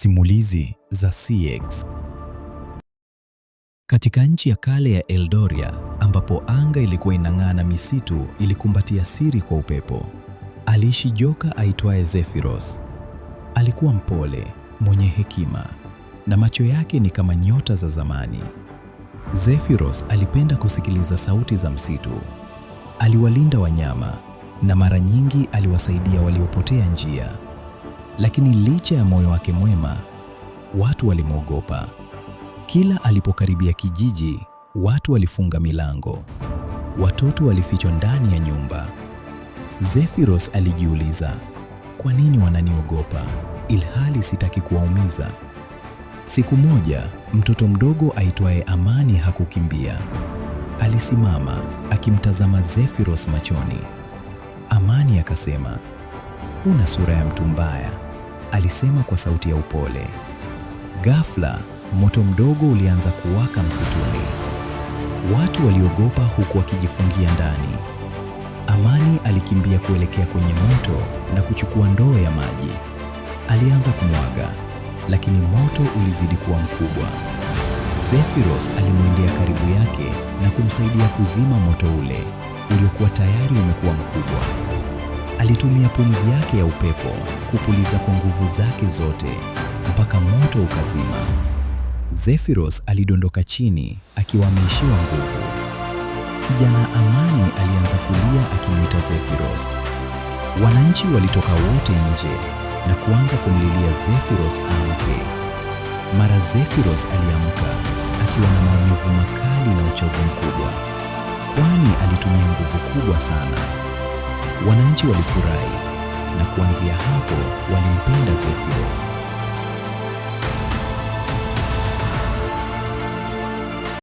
Simulizi za CX. Katika nchi ya kale ya Eldoria, ambapo anga ilikuwa inang'aa na misitu ilikumbatia siri kwa upepo, aliishi joka aitwaye Zephyros. Alikuwa mpole, mwenye hekima, na macho yake ni kama nyota za zamani. Zephyros alipenda kusikiliza sauti za msitu. Aliwalinda wanyama na mara nyingi aliwasaidia waliopotea njia. Lakini licha ya moyo wake mwema, watu walimwogopa. Kila alipokaribia kijiji, watu walifunga milango. Watoto walifichwa ndani ya nyumba. Zephyros alijiuliza, kwa nini wananiogopa ilhali sitaki kuwaumiza? Siku moja, mtoto mdogo aitwaye Amani hakukimbia. Alisimama akimtazama Zephyros machoni. Amani akasema, "Una sura ya mtu mbaya," alisema kwa sauti ya upole. Ghafla, moto mdogo ulianza kuwaka msituni. Watu waliogopa huku wakijifungia ndani. Amani alikimbia kuelekea kwenye moto na kuchukua ndoo ya maji. Alianza kumwaga, lakini moto ulizidi kuwa mkubwa. Zephyros alimwendea karibu yake na kumsaidia kuzima moto ule uliokuwa tayari umekuwa mkubwa. Alitumia pumzi yake ya upepo kupuliza kwa nguvu zake zote mpaka moto ukazima. Zephyros alidondoka chini akiwa ameishiwa nguvu. Kijana Amani alianza kulia akimwita Zephyros. Wananchi walitoka wote nje na kuanza kumlilia Zephyros amke. Mara Zephyros aliamka akiwa na maumivu makali na uchovu mkubwa, kwani alitumia nguvu kubwa sana. Wananchi walifurahi na kuanzia hapo walimpenda Zephyros.